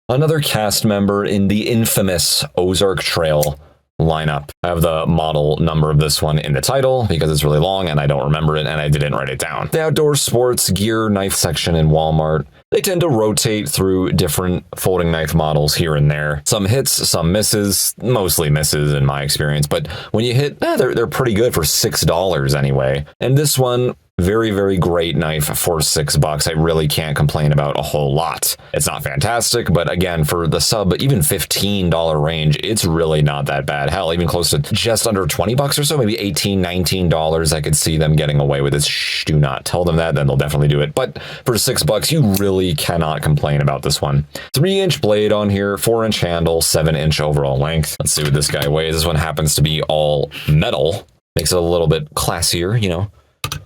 Another cast member in the infamous Ozark Trail lineup. I have the model number of this one in the title because it's really long and I don't remember it and I didn't write it down. The outdoor sports gear knife section in Walmart. They tend to rotate through different folding knife models here and there. Some hits, some misses, mostly misses in my experience, but when you hit, they're pretty good for $6 anyway. And this one, very, very great knife for $6. I really can't complain about a whole lot. It's not fantastic, but again, for the sub, even $15 range, it's really not that bad. Hell, even close to just under $20 or so, maybe $18, $19, I could see them getting away with this. Shh, do not tell them that, then they'll definitely do it. But for $6, you really cannot complain about this one. 3-inch blade on here, 4-inch handle, 7-inch overall length. Let's see what this guy weighs. This one happens to be all metal. Makes it a little bit classier, you know.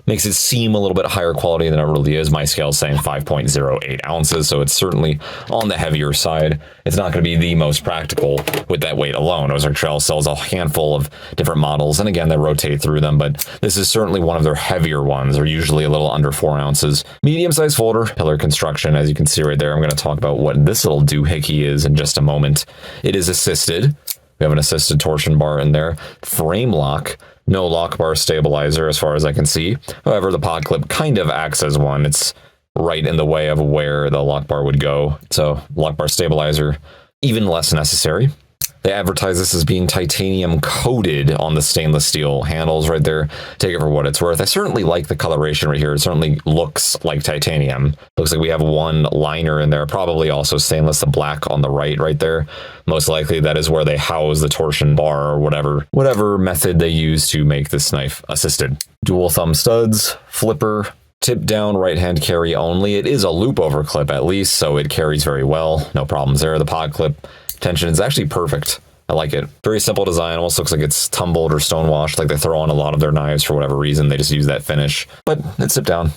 Makes it seem a little bit higher quality than it really is. My scale is saying 5.08 ounces, so it's certainly on the heavier side. It's not going to be the most practical with that weight alone. Ozark Trail sells a handful of different models, and again, they rotate through them, but this is certainly one of their heavier ones. They're usually a little under 4 ounces. Medium-sized folder, pillar construction, as you can see right there. I'm going to talk about what this little doohickey is in just a moment. It is assisted. We have an assisted torsion bar in there. Frame lock. No lock bar stabilizer as far as I can see. However, the pod clip kind of acts as one. It's right in the way of where the lock bar would go. So lock bar stabilizer, even less necessary. They advertise this as being titanium coated on the stainless steel handles right there. Take it for what it's worth. I certainly like the coloration right here. It certainly looks like titanium. Looks like we have one liner in there, probably also stainless, the black on the right there. Most likely that is where they house the torsion bar or whatever method they use to make this knife assisted. Dual thumb studs, flipper, tip down right hand carry only. It is a loop over clip at least, so it carries very well. No problems there. The pod clip tension is actually perfect. I like it. Very simple design. Almost looks like it's tumbled or stonewashed, like they throw on a lot of their knives for whatever reason. They just use that finish. But it's zip down.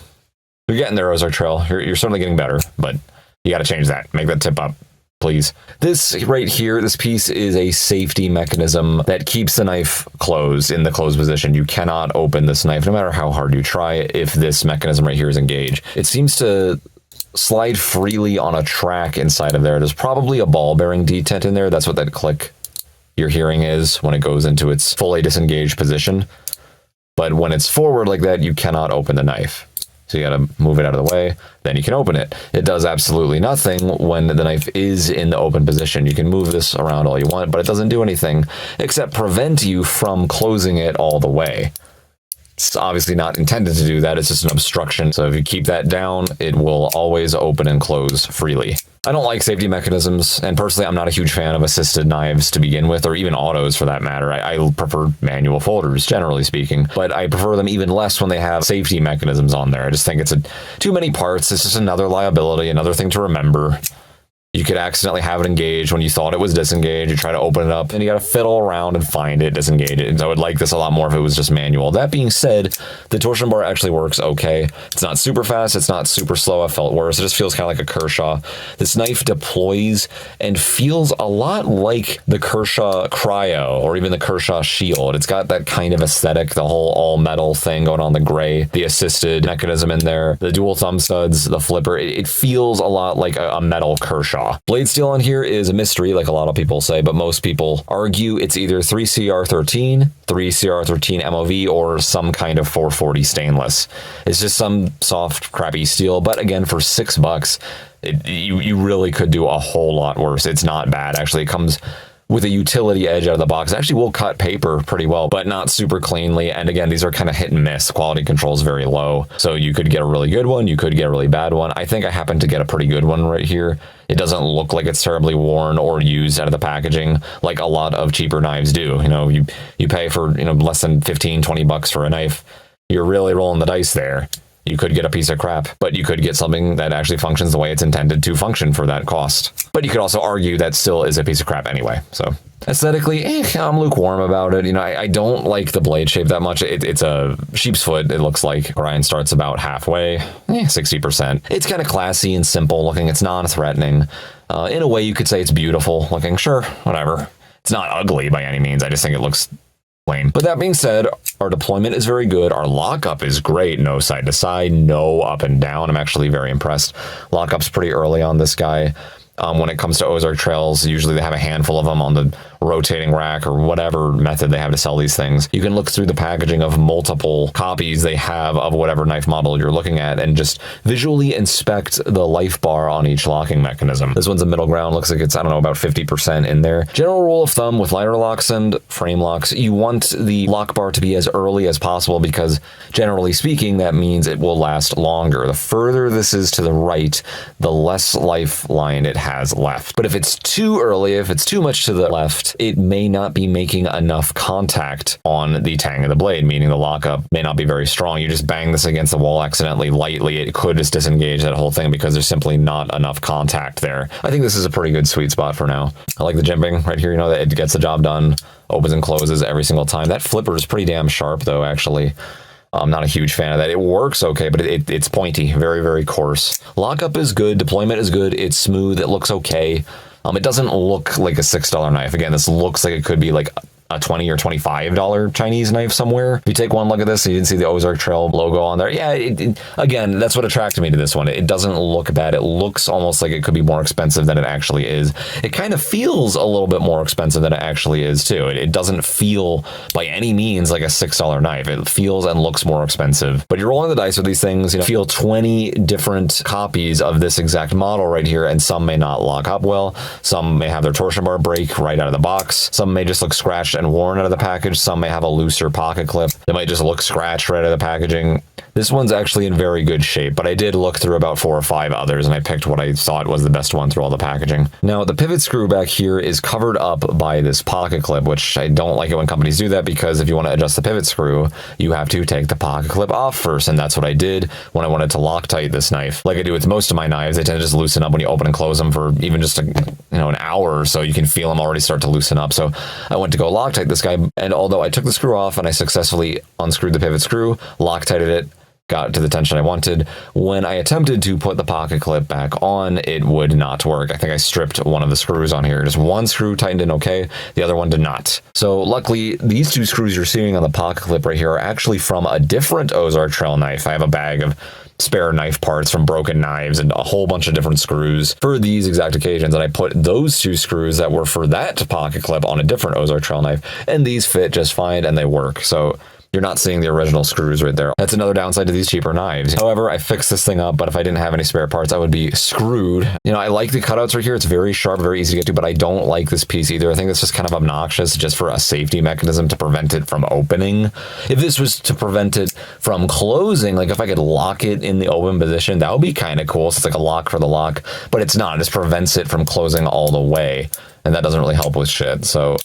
You're getting there, Ozark Trail. You're certainly getting better, but you got to change that. Make that tip up, please. This right here, this piece is a safety mechanism that keeps the knife closed in the closed position. You cannot open this knife, no matter how hard you try, if this mechanism right here is engaged. It seems to slide freely on a track inside of there. There's probably a ball bearing detent in there. That's what that click you're hearing is when it goes into its fully disengaged position. But when it's forward like that, you cannot open the knife. So you got to move it out of the way, then you can open it. It does absolutely nothing when the knife is in the open position. You can move this around all you want, but it doesn't do anything except prevent you from closing it all the way. It's obviously not intended to do that. It's just an obstruction. So if you keep that down, it will always open and close freely. I don't like safety mechanisms, and personally, I'm not a huge fan of assisted knives to begin with, or even autos for that matter. I prefer manual folders, generally speaking, but I prefer them even less when they have safety mechanisms on there. I just think it's too many parts. It's just another liability, another thing to remember. You could accidentally have it engaged when you thought it was disengaged. You try to open it up, and you got to fiddle around and find it, disengage it. And so I would like this a lot more if it was just manual. That being said, the torsion bar actually works okay. It's not super fast. It's not super slow. I felt worse. It just feels kind of like a Kershaw. This knife deploys and feels a lot like the Kershaw Cryo or even the Kershaw Shield. It's got that kind of aesthetic, the whole all metal thing going on, the gray, the assisted mechanism in there, the dual thumb studs, the flipper. It feels a lot like a metal Kershaw. Blade steel on here is a mystery, like a lot of people say, but most people argue it's either 3CR13, 3CR13 MOV, or some kind of 440 stainless. It's just some soft, crappy steel, but again, for $6, you really could do a whole lot worse. It's not bad, actually. It comes with a utility edge out of the box. It actually will cut paper pretty well, but not super cleanly. And again, these are kind of hit and miss. Quality control is very low. So you could get a really good one. You could get a really bad one. I think I happen to get a pretty good one right here. It doesn't look like it's terribly worn or used out of the packaging like a lot of cheaper knives do. You know, you pay for, less than 15, 20 bucks for a knife. You're really rolling the dice there. You could get a piece of crap, but you could get something that actually functions the way it's intended to function for that cost. But you could also argue that still is a piece of crap anyway. So aesthetically, I'm lukewarm about it. I don't like the blade shape that much. It's a sheep's foot, it looks like. Grind starts about halfway, 60%. It's kind of classy and simple looking. It's non-threatening. In a way, you could say it's beautiful looking. Sure, whatever. It's not ugly by any means. I just think it looks lame. But that being said, our deployment is very good. Our lockup is great. No side to side, no up and down. I'm actually very impressed. Lockup's pretty early on this guy. When it comes to Ozark trails, usually they have a handful of them on the rotating rack or whatever method they have to sell these things. You can look through the packaging of multiple copies they have of whatever knife model you're looking at and just visually inspect the life bar on each locking mechanism. This one's a middle ground. Looks like it's, I don't know, about 50% in there. General rule of thumb with lighter locks and frame locks, you want the lock bar to be as early as possible because generally speaking, that means it will last longer. The further this is to the right, the less lifeline it has left. But if it's too early, if it's too much to the left, it may not be making enough contact on the tang of the blade, meaning the lockup may not be very strong. You just bang this against the wall accidentally lightly, it could just disengage that whole thing because there's simply not enough contact there. I think this is a pretty good sweet spot for now. I like the jimping right here, you know, that it gets the job done, opens and closes every single time. That flipper is pretty damn sharp though, actually. I'm not a huge fan of that. It works okay, but it's pointy, very, very coarse. Lockup is good, deployment is good, it's smooth, it looks okay. It doesn't look like a $6 knife. Again, this looks like it could be like a $20 or $25 Chinese knife somewhere. If you take one look at this, you didn't see the Ozark Trail logo on there. Yeah, again, that's what attracted me to this one. It doesn't look bad. It looks almost like it could be more expensive than it actually is. It kind of feels a little bit more expensive than it actually is too. It doesn't feel by any means like a $6 knife. It feels and looks more expensive. But you're rolling the dice with these things, you know, feel 20 different copies of this exact model right here, and some may not lock up well. Some may have their torsion bar break right out of the box. Some may just look scratched and worn out of the package. Some may have a looser pocket clip. They might just look scratched right out of the packaging. This one's actually in very good shape, but I did look through about 4 or 5 others and I picked what I thought was the best one through all the packaging. Now, the pivot screw back here is covered up by this pocket clip, which I don't like it when companies do that because if you want to adjust the pivot screw, you have to take the pocket clip off first, and that's what I did when I wanted to Loctite this knife. Like I do with most of my knives, they tend to just loosen up when you open and close them for even just an hour or so. You can feel them already start to loosen up. So I went to go Loctite this guy, and although I took the screw off and I successfully unscrewed the pivot screw, Loctited it, got to the tension I wanted, when I attempted to put the pocket clip back on, it would not work. I think I stripped one of the screws on here. Just one screw tightened in okay, the other one did not. So luckily, these 2 screws you're seeing on the pocket clip right here are actually from a different Ozark Trail knife. I have a bag of spare knife parts from broken knives and a whole bunch of different screws for these exact occasions, and I put those 2 screws that were for that pocket clip on a different Ozark Trail knife, and these fit just fine and they work. So you're not seeing the original screws right there. That's another downside to these cheaper knives. However, I fixed this thing up, but if I didn't have any spare parts, I would be screwed. You know, I like the cutouts right here. It's very sharp, very easy to get to, but I don't like this piece either. I think it's just kind of obnoxious just for a safety mechanism to prevent it from opening. If this was to prevent it from closing, like if I could lock it in the open position, that would be kind of cool. So it's like a lock for the lock, but it's not. It just prevents it from closing all the way, and that doesn't really help with shit. So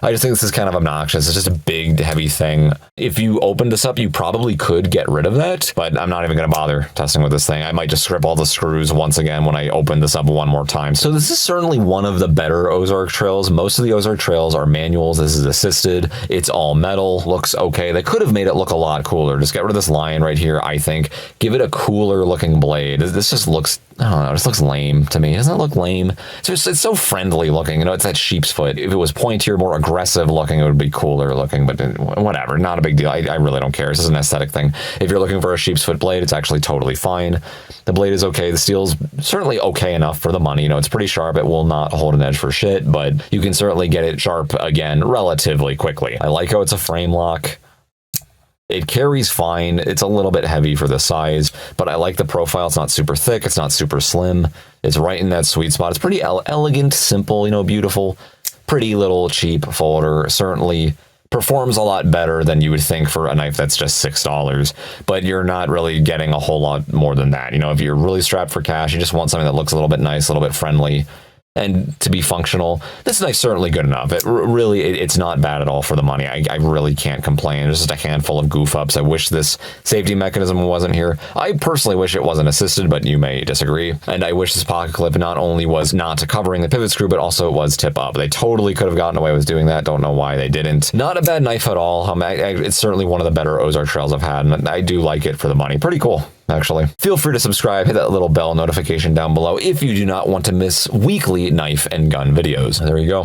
I just think this is kind of obnoxious. It's just a big, heavy thing. If you opened this up, you probably could get rid of that, but I'm not even going to bother testing with this thing. I might just strip all the screws once again when I open this up one more time. So this is certainly one of the better Ozark Trails. Most of the Ozark Trails are manuals. This is assisted. It's all metal. Looks okay. They could have made it look a lot cooler. Just get rid of this line right here, I think. Give it a cooler looking blade. This just looks, I don't know, this looks lame to me. Doesn't it look lame? It's so friendly looking. You know, it's that sheep's foot. If it was pointier, more aggressive looking, it would be cooler looking, but whatever, not a big deal. I really don't care. This is an aesthetic thing. If you're looking for a sheep's foot blade, it's actually totally fine. The blade is okay. The steel's certainly okay enough for the money. You know, it's pretty sharp. It will not hold an edge for shit, but you can certainly get it sharp again relatively quickly. I like how it's a frame lock. It carries fine. It's a little bit heavy for the size, but I like the profile. It's not super thick. It's not super slim. It's right in that sweet spot. It's pretty elegant, simple, you know, beautiful, pretty little cheap folder. Certainly performs a lot better than you would think for a knife that's just $6, but you're not really getting a whole lot more than that. You know, if you're really strapped for cash, you just want something that looks a little bit nice, a little bit friendly, and to be functional. This knife's certainly good enough. It's not bad at all for the money. I really can't complain. There's just a handful of goof ups. I wish this safety mechanism wasn't here. I personally wish it wasn't assisted, but you may disagree. And I wish this pocket clip not only was not covering the pivot screw, but also it was tip up. They totally could have gotten away with doing that. Don't know why they didn't. Not a bad knife at all. It's certainly one of the better Ozark Trails I've had, and I do like it for the money. Pretty cool, actually. Feel free to subscribe, hit that little bell notification down below if you do not want to miss weekly knife and gun videos. There you go.